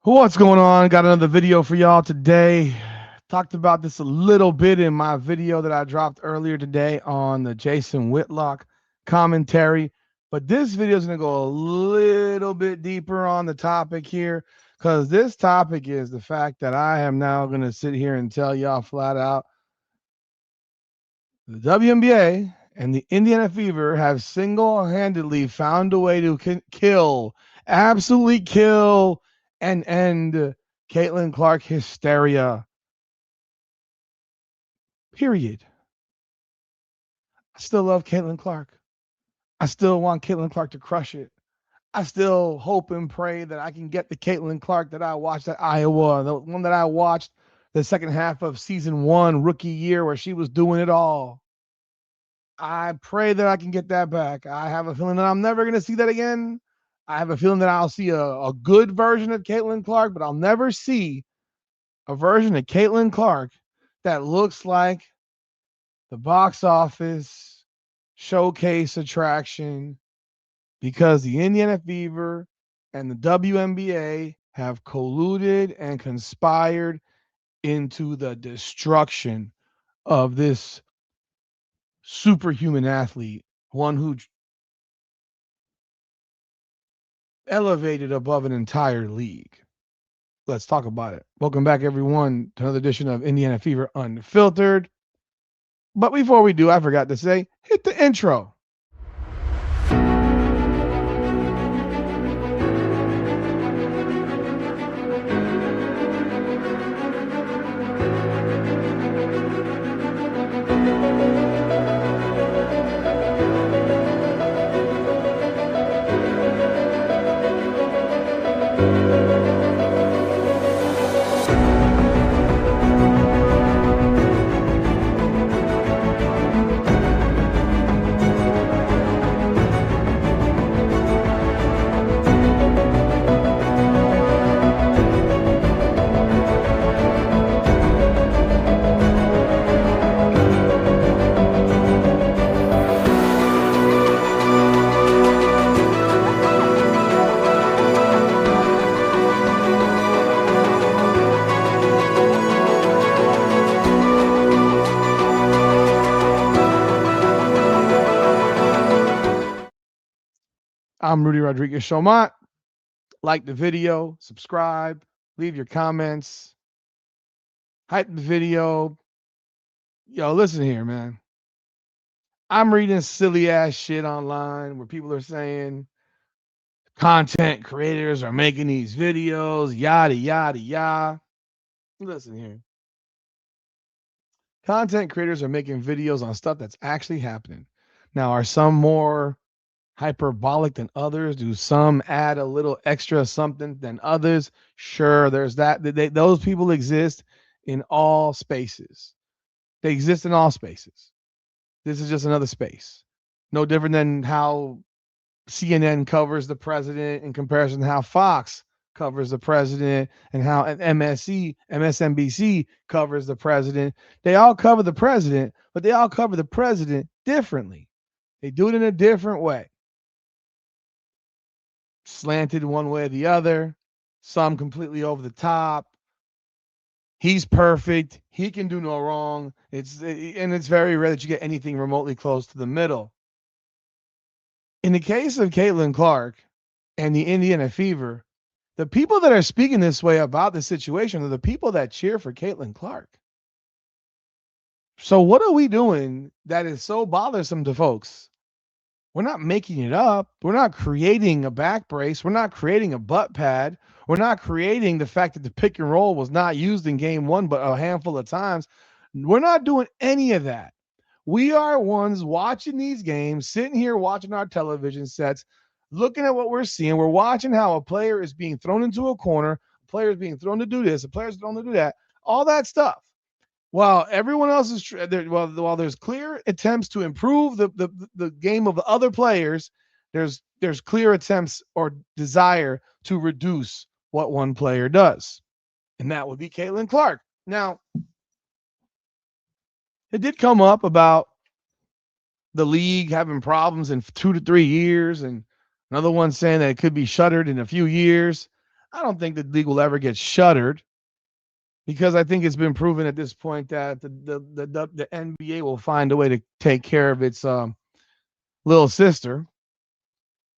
What's going on? Got another video for y'all today. Talked about this a little bit in my video that I dropped earlier today on the Jason Whitlock commentary. But this video is going to go a little bit deeper on the topic here because this topic is the fact that I am now going to sit here and tell y'all flat out the WNBA and the Indiana Fever have single-handedly found a way to kill, absolutely kill, and end Caitlin Clark hysteria. Period. I still love Caitlin Clark. I still want Caitlin Clark to crush it. I still hope and pray that I can get the Caitlin Clark that I watched at Iowa, the one that I watched the second half of season 1, rookie year, where she was doing it all. I pray that I can get that back. I have a feeling that I'm never going to see that again. I have a feeling that I'll see a good version of Caitlin Clark, but I'll never see a version of Caitlin Clark that looks like the box office showcase attraction because the Indiana Fever and the WNBA have colluded and conspired into the destruction of this superhuman athlete, one who elevated above an entire league. Let's talk about it. Welcome back, everyone, to another edition of Indiana Fever Unfiltered. But before we do, I forgot to say, hit the intro. I'm Rudy Rodriguez Shomont. Like the video, subscribe, leave your comments, hype the video. Yo, listen here, man. I'm reading silly ass shit online where people are saying content creators are making these videos, yada, yada, yada. Listen here. Content creators are making videos on stuff that's actually happening. Now, are some more hyperbolic than others? Do some add a little extra something than others? Sure, there's that. Those people exist in all spaces. They exist in all spaces. This is just another space. No different than how CNN covers the president in comparison to how Fox covers the president and how MSNBC covers the president. They all cover the president, but they all cover the president differently. They do it in a different way. Slanted one way or the other, some completely over the top. He's perfect. He can do no wrong. It's very rare that you get anything remotely close to the middle. In the case of Caitlin Clark and the Indiana Fever, the people that are speaking this way about the situation are the people that cheer for Caitlin Clark. So what are we doing that is so bothersome to folks? We're not making it up. We're not creating a back brace. We're not creating a butt pad. We're not creating the fact that the pick and roll was not used in game 1 but a handful of times. We're not doing any of that. We are ones watching these games, sitting here watching our television sets, looking at what we're seeing. We're watching how a player is being thrown into a corner, a player is being thrown to do this, a player is thrown to do that, all that stuff. While everyone else is while there's clear attempts to improve the game of the other players, there's clear attempts or desire to reduce what one player does, and that would be Caitlin Clark. Now, it did come up about the league having problems in 2 to 3 years, and another one saying that it could be shuttered in a few years. I don't think the league will ever get shuttered because I think it's been proven at this point that the NBA will find a way to take care of its little sister.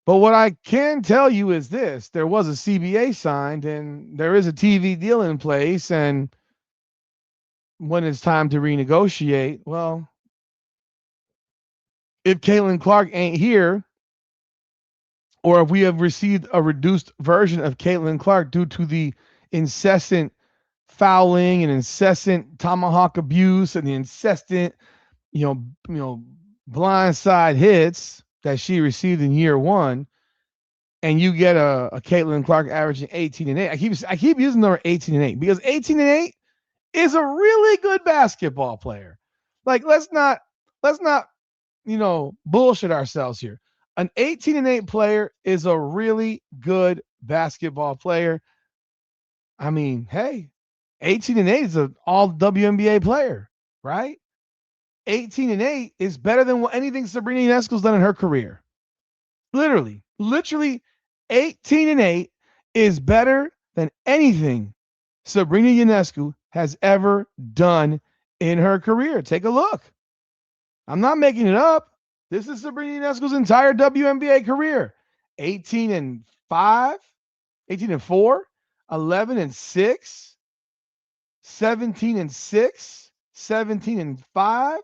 But what I can tell you is this: there was a CBA signed, and there is a TV deal in place. And when it's time to renegotiate, well, if Caitlin Clark ain't here, or if we have received a reduced version of Caitlin Clark due to the incessant fouling and incessant tomahawk abuse and the incessant, blindside hits that she received in year one, and you get a Caitlin Clark averaging 18 and 8. I keep using the number 18 and 8 because 18 and 8 is a really good basketball player. Like let's not bullshit ourselves here. An 18 and 8 player is a really good basketball player. I mean, hey, 18 and 8 is an all WNBA player, right? 18 and 8 is better than anything Sabrina Ionescu's done in her career. Literally 18 and 8 is better than anything Sabrina Ionescu has ever done in her career. Take a look. I'm not making it up. This is Sabrina Ionescu's entire WNBA career. 18 and 5, 18 and 4, 11 and 6, 17 and 6, 17 and 5,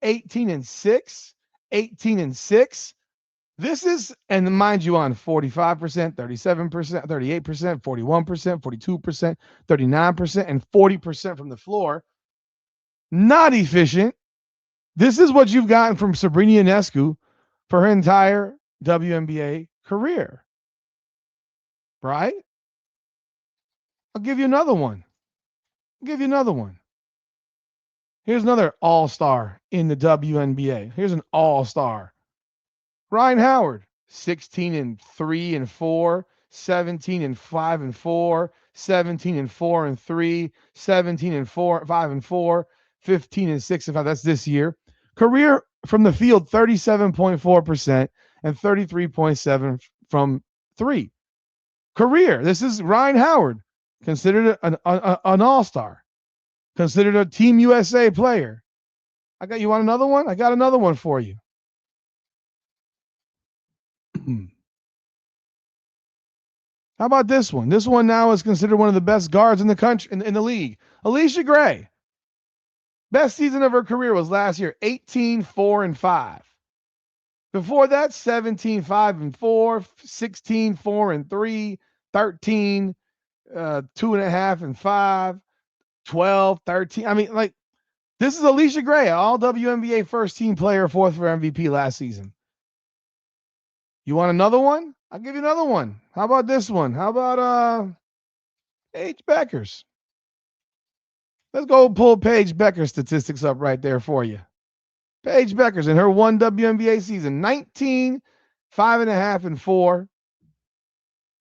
18 and 6, 18 and 6. This is, and mind you, on 45%, 37%, 38%, 41%, 42%, 39%, and 40% from the floor. Not efficient. This is what you've gotten from Sabrina Ionescu for her entire WNBA career. Right? I'll give you another one. Here's another all-star in the WNBA. Here's an all-star. Ryan Howard, 16 and 3 and 4, 17 and 5 and 4, 17 and 4 and 3, 17 and 4, 5 and 4, 15 and 6 and 5. That's this year. Career from the field, 37.4% and 33.7 from 3. Career. This is Ryan Howard, considered an all-star, considered a Team USA player. You want another one? I got another one for you. How about this one? This one now is considered one of the best guards in the country, in the league. Alicia Gray. Best season of her career was last year, 18, 4, and 5. Before that, 17, 5, and 4, 16, 4, and 3, 13, 2.5, and 5, 12, 13. I mean, like, this is Alicia Gray, all WNBA first team player, fourth for MVP last season. You want another one? I'll give you another one. How about this one? How about Paige Beckers? Let's go pull Paige Beckers statistics up right there for you. Paige Beckers in her one WNBA season, 19, 5.5, and 4.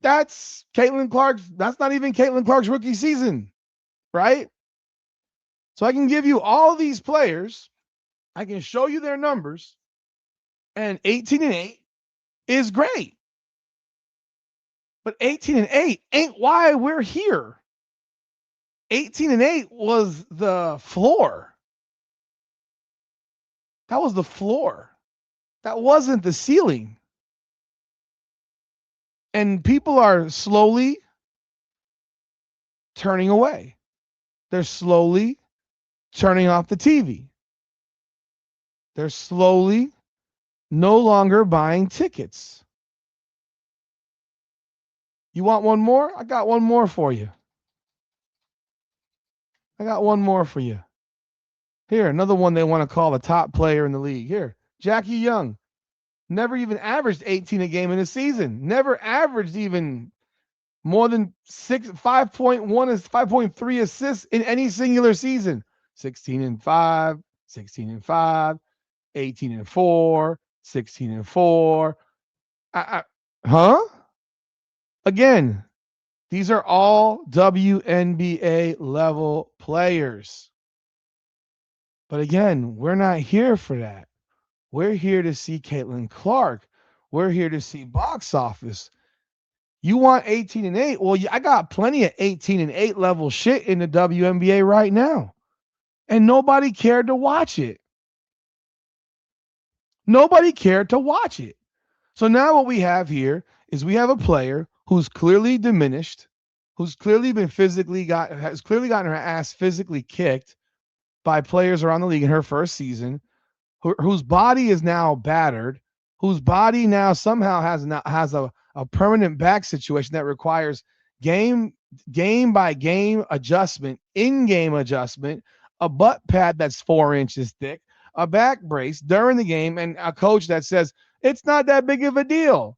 That's Caitlin Clark's. That's not even Caitlin Clark's rookie season, right? So I can give you all these players. I can show you their numbers, and 18 and 8 is great. But 18 and 8 ain't why we're here. 18 and 8 was the floor. That was the floor. That wasn't the ceiling. And people are slowly turning away. They're slowly turning off the TV. They're slowly no longer buying tickets. You want one more? I got one more for you. Here, another one they want to call the top player in the league. Here, Jackie Young. Never even averaged 18 a game in a season. Never averaged even more than 5.1 is 5.3 assists in any singular season. 16 and 5, 16 and 5, 18 and 4, 16 and 4. Huh? Again, these are all WNBA level players. But again, we're not here for that. We're here to see Caitlin Clark. We're here to see box office. You want 18-8? Well, I got plenty of 18-8 level shit in the WNBA right now. And nobody cared to watch it. Nobody cared to watch it. So now what we have here is we have a player who's clearly diminished, who's clearly has clearly gotten her ass physically kicked by players around the league in her first season, whose body is now battered, whose body now somehow has a permanent back situation that requires game by game adjustment, in-game adjustment, a butt pad that's 4 inches thick, a back brace during the game, and a coach that says it's not that big of a deal,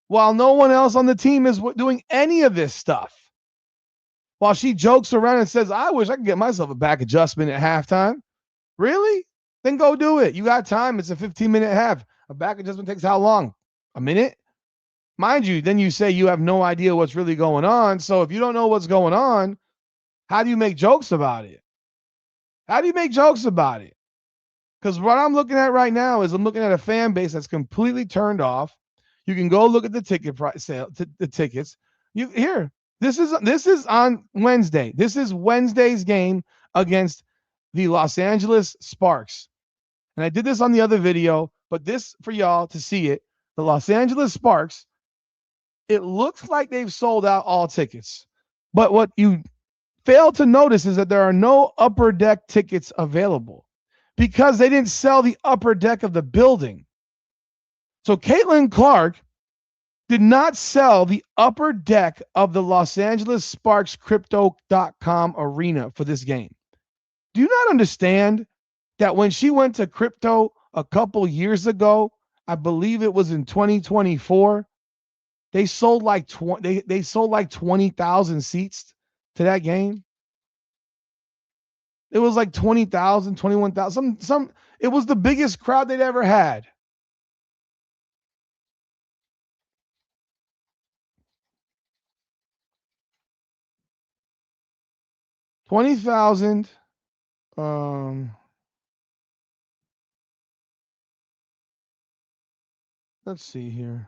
while no one else on the team is doing any of this stuff. While she jokes around and says, I wish I could get myself a back adjustment at halftime. Really? Then go do it. You got time. It's a 15-minute half. A back adjustment takes how long? A minute? Mind you, then you say you have no idea what's really going on. So if you don't know what's going on, how do you make jokes about it? How do you make jokes about it? Because what I'm looking at right now is I'm looking at a fan base that's completely turned off. You can go look at the ticket price sale, the tickets. This is on Wednesday. This is Wednesday's game against the Los Angeles Sparks. And I did this on the other video, but this for y'all to see it. The Los Angeles Sparks, it looks like they've sold out all tickets. But what you fail to notice is that there are no upper deck tickets available because they didn't sell the upper deck of the building. So Caitlin Clark did not sell the upper deck of the Los Angeles Sparks Crypto.com arena for this game. Do you not understand that when she went to crypto a couple years ago, I believe it was in 2024, they sold like 20,000 seats to that game. It was like 20,000, 21,000. It was the biggest crowd they'd ever had. $20,000. Let's see here.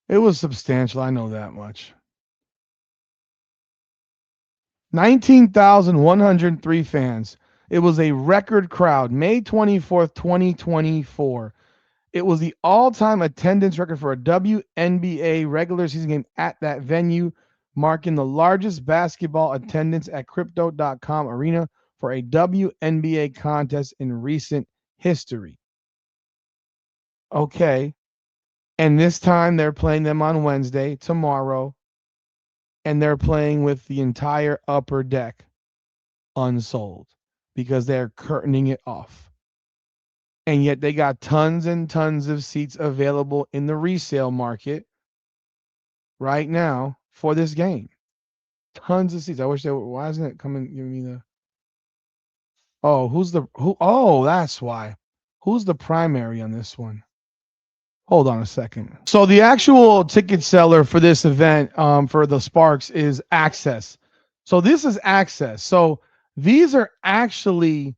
It was substantial. I know that much. 19,103 fans. It was a record crowd. May 24th, 2024. It was the all-time attendance record for a WNBA regular season game at that venue, marking the largest basketball attendance at Crypto.com arena for a WNBA contest in recent history. Okay. And this time they're playing them on Wednesday, tomorrow, and they're playing with the entire upper deck unsold because they're curtaining it off. And yet they got tons and tons of seats available in the resale market right now for this game. Tons of seats. I wish they were. Why isn't it coming? Giving me the. Oh, Oh, that's why. Who's the primary on this one? Hold on a second. So the actual ticket seller for this event, for the Sparks, is Access. So this is Access. So these are actually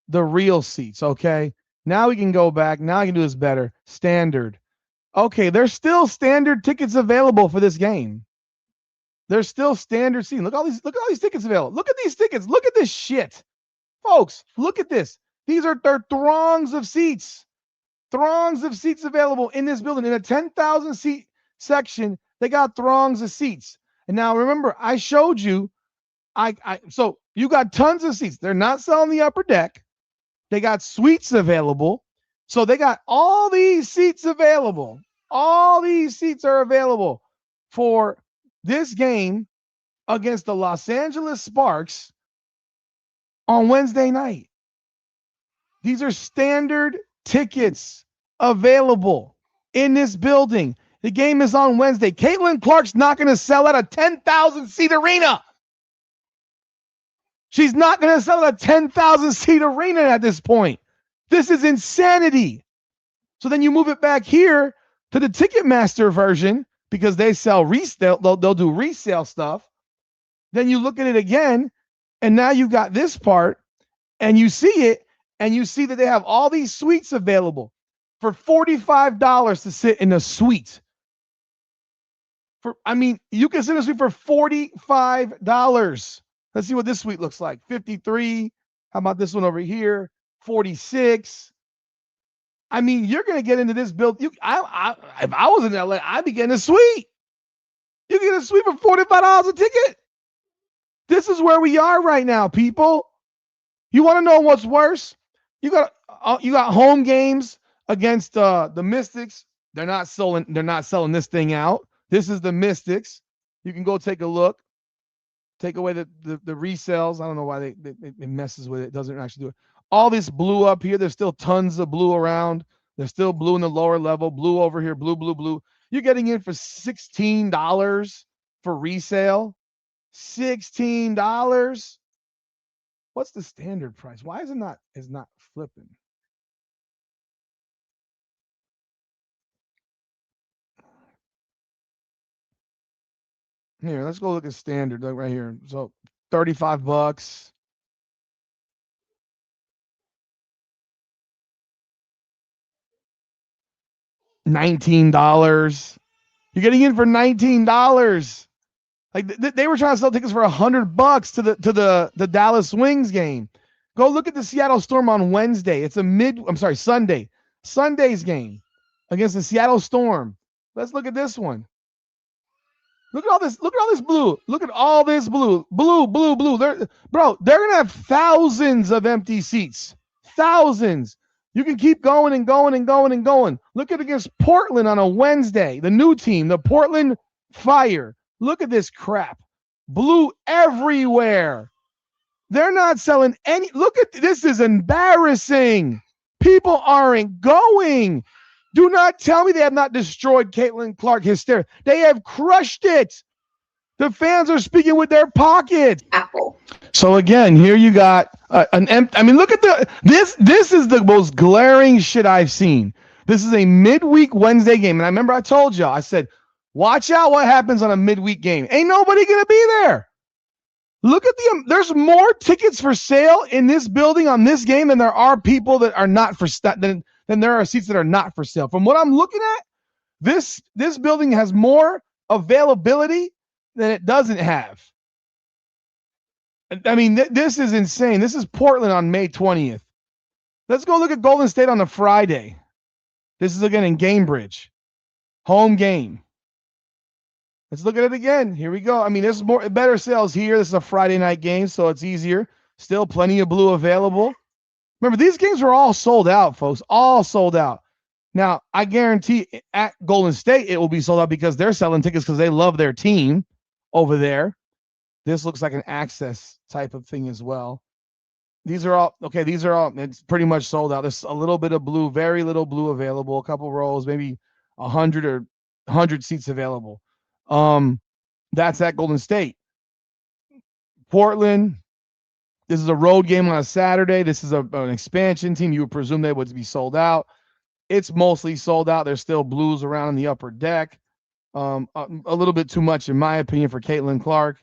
the real seats. Okay. Now we can go back. Now I can do this better. Standard. Okay, there's still standard tickets available for this game. There's still standard seating. Look at all these tickets available. Look at these tickets. Look at this shit. Folks, look at this. They're throngs of seats. Throngs of seats available in this building. In a 10,000 seat section, they got throngs of seats. And now remember, I showed you, so you got tons of seats. They're not selling the upper deck. They got suites available. So they got all these seats available. All these seats are available for this game against the Los Angeles Sparks on Wednesday night. These are standard tickets available in this building. The game is on Wednesday. Caitlin Clark's not going to sell at a 10,000 seat arena. She's not going to sell at a 10,000 seat arena at this point. This is insanity. So then you move it back here to the Ticketmaster version because they sell they'll do resale stuff. Then you look at it again, and now you've got this part, and you see it, and you see that they have all these suites available for $45 to sit in a suite. You can sit in a suite for $45. Let's see what this suite looks like. 53. How about this one over here? 46. You're going to get into this build. If I was in LA, I'd be getting a suite. You can get a suite for $45 a ticket. This is where we are right now, people. You want to know what's worse? You got home games against the Mystics. They're not selling this thing out. This is the Mystics. You can go take a look. Take away the resales. I don't know why it messes with it. It doesn't actually do it. All this blue up here. There's still tons of blue around. There's still blue in the lower level. Blue over here. Blue, blue, blue. You're getting in for $16 for resale. $16. What's the standard price? Why is it not flipping? Here, let's go look at standard right here. So $35. $19. You're getting in for $19. Like they were trying to sell tickets for $100 to the Dallas Wings game. Go look at the Seattle Storm on Wednesday. It's Sunday. Sunday's game against the Seattle Storm. Let's look at this one. Look at all this. Look at all this blue. Look at all this blue. Blue, blue, blue. They're gonna have thousands of empty seats. Thousands. You can keep going and going and going and going. Look at against Portland on a Wednesday. The new team, the Portland Fire. Look at this crap. Blue everywhere. They're not selling any. Look at this. Is embarrassing. People aren't going. Do not tell me they have not destroyed Caitlin Clark Hysteria. They have crushed it. The fans are speaking with their pockets. Apple. So again, here you got an empty. Look at this. This is the most glaring shit I've seen. This is a midweek Wednesday game, and I remember I told y'all. I said, watch out what happens on a midweek game. Ain't nobody gonna be there. Look at there's more tickets for sale in this building on this game than there are people that are not for than there are seats that are not for sale. From what I'm looking at, this building has more availability than it doesn't have. This is insane. This is Portland on May 20th. Let's go look at Golden State on a Friday. This is again in Gamebridge. Home game. Let's look at it again. Here we go. There's better sales here. This is a Friday night game, so it's easier. Still plenty of blue available. Remember, these games were all sold out, folks. All sold out. Now, I guarantee at Golden State it will be sold out because they're selling tickets because they love their team over there. This looks like an access type of thing as well. These are all, it's pretty much sold out. There's a little bit of blue, very little blue available, a couple rows, maybe 100 seats available. That's at Golden State. Portland, this is a road game on a Saturday. This is an expansion team. You would presume they would be sold out. It's mostly sold out. There's still blues around in the upper deck. A little bit too much, in my opinion, for Caitlin Clark.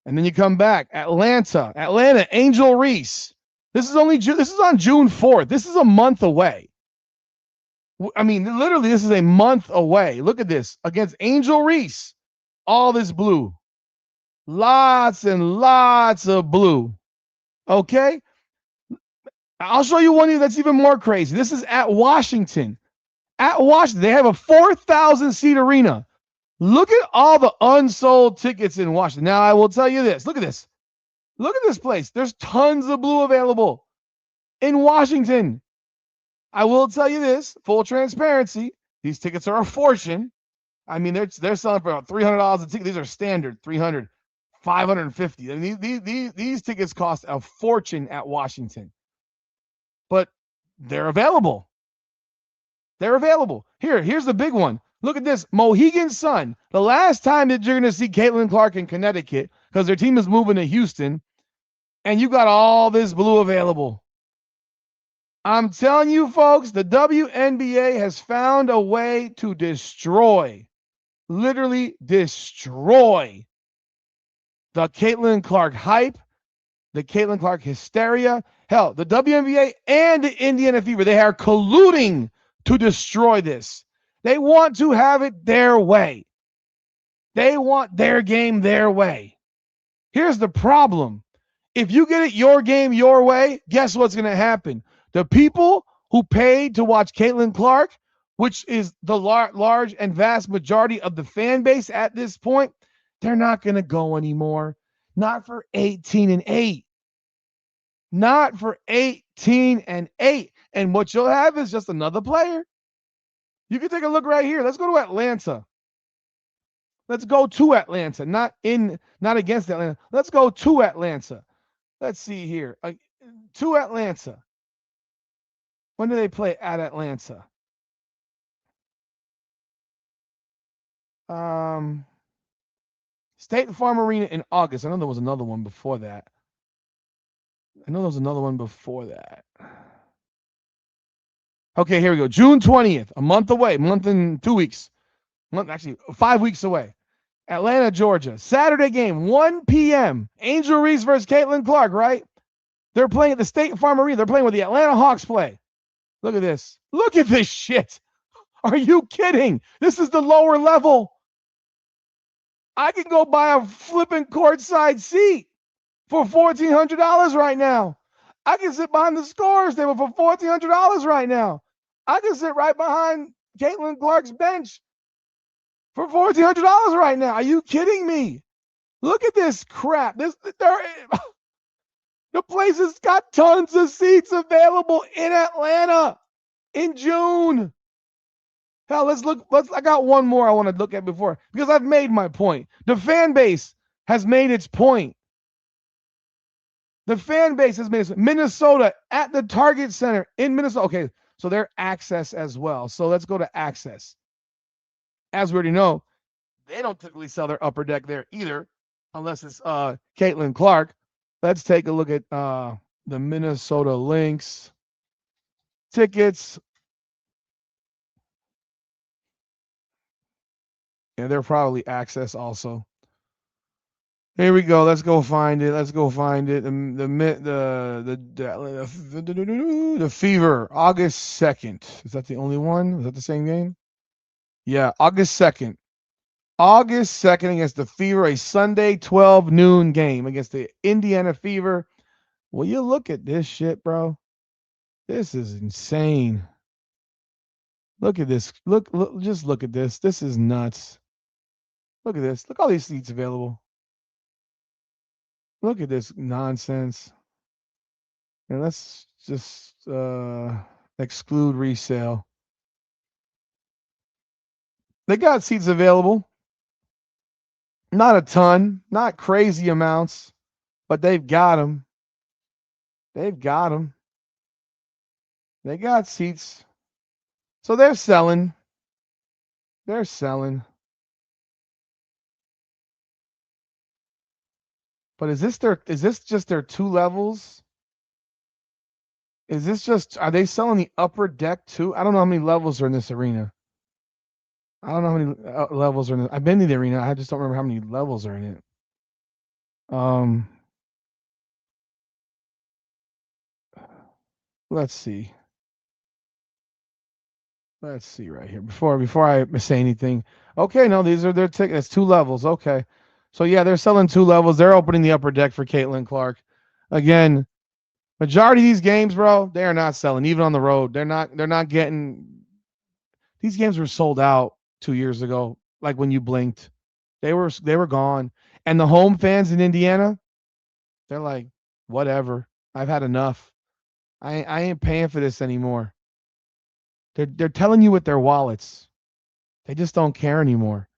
And then you come back. Atlanta, Angel Reese. This is on June 4th. This is a month away. Literally, this is a month away. Look at this. Against Angel Reese. All this blue. Lots and lots of blue. Okay? I'll show you one that's even more crazy. This is at Washington. At Washington, they have a 4,000-seat arena. Look at all the unsold tickets in Washington. Now, I will tell you this. Look at this. Look at this place. There's tons of blue available in Washington. I will tell you this, full transparency. These tickets are a fortune. They're selling for about $300 a ticket. These are standard, $300, $550. These tickets cost a fortune at Washington. But they're available. They're available. Here's the big one. Look at this. Mohegan Sun. The last time that you're going to see Caitlin Clark in Connecticut, because their team is moving to Houston, and you got all this blue available. I'm telling you, folks, the WNBA has found a way to destroy, literally destroy the Caitlin Clark hype, the Caitlin Clark hysteria. Hell, the WNBA and the Indiana Fever, they are colluding to destroy this. They want to have it their way. They want their game their way. Here's the problem. If you get it your game your way, guess what's going to happen? The people who paid to watch Caitlin Clark, which is the large and vast majority of the fan base at this point, they're not going to go anymore. Not for 18-8. Not for 18-8. And what you'll have is just another player. You can take a look right here. Let's go to Atlanta. Let's go to Atlanta, not against Atlanta. Let's go to Atlanta. Let's see here. To Atlanta. When do they play at Atlanta? State Farm Arena in August. I know there was another one before that. Okay, here we go. June 20th, a month away, month and 2 weeks. Actually, 5 weeks away. Atlanta, Georgia. Saturday game, 1 p.m. Angel Reese versus Caitlin Clark, right? They're playing at the State Farm Arena. They're playing where the Atlanta Hawks play. Look at this. Look at this shit. Are you kidding? This is the lower level. I can go buy a flipping courtside seat for $1,400 right now. I can sit behind the scores table for $1,400 right now. I can sit right behind Caitlin Clark's bench for $1,400 right now. Are you kidding me? Look at this crap. The place has got tons of seats available in Atlanta in June. Hell, I got one more I want to look at before, because I've made my point. The fan base has made its point. The fan base has made its Minnesota at the Target Center in Minnesota. Okay, so they're access as well. So let's go to access. As we already know, they don't typically sell their upper deck there either, unless it's Caitlin Clark. Let's take a look at the Minnesota Lynx tickets. Yeah, they're probably access also. Here we go. Let's go find it. The Fever, August 2nd. Is that the only one? Is that the same game? Yeah, August 2nd. August 2nd against the Fever, a Sunday 12 noon game against the Indiana Fever. Will you look at this shit, bro? This is insane. Look at this. Just look at this. This is nuts. Look at this. Look at all these seats available. Look at this nonsense. And let's just exclude resale. They got seats available. Not a ton, not crazy amounts, but they've got them. They got seats. So they're selling. But is this just their two levels? Are they selling the upper deck too? I don't know how many levels are in this arena. I don't know how many levels are in it. I've been to the arena. I just don't remember how many levels are in it. Let's see. Let's see right here before I say anything. Okay, no, these are their tickets. 2 levels. Okay, so yeah, they're selling 2 levels. They're opening the upper deck for Caitlin Clark. Again, majority of these games, bro, they are not selling even on the road. They're not getting. These games were sold out 2 years ago. Like when you blinked, they were gone. And the home fans in Indiana, they're like, whatever. I've had enough. I ain't paying for this anymore. They're telling you with their wallets. They just don't care anymore.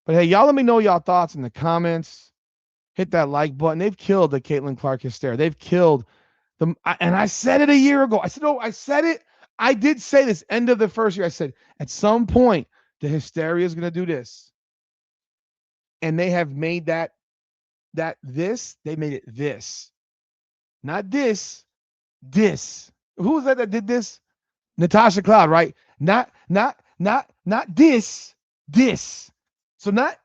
But hey, y'all let me know y'all thoughts in the comments. Hit that like button. They've killed the Caitlin Clark hysteria. They've killed them. And I said it a year ago. I said it. I did say this end of the first year. I said, at some point, the hysteria is going to do this. And they have made they made it this. Not this. Who was that did this? Natasha Cloud, right? Not this, this. So not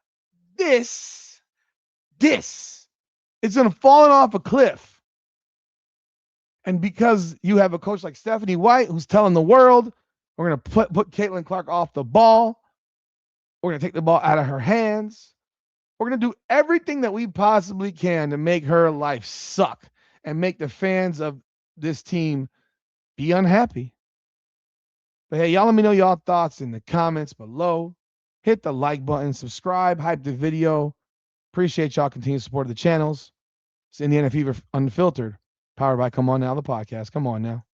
this, this. It's gonna fall off a cliff. And because you have a coach like Stephanie White who's telling the world, we're gonna put Caitlin Clark off the ball. We're gonna take the ball out of her hands. We're gonna do everything that we possibly can to make her life suck and make the fans of this team be unhappy. But hey, y'all let me know y'all thoughts in the comments below. Hit the like button, subscribe, hype the video. Appreciate y'all continued support of the channels. It's Indiana Fever Unfiltered, powered by Come On Now, the podcast. Come on now.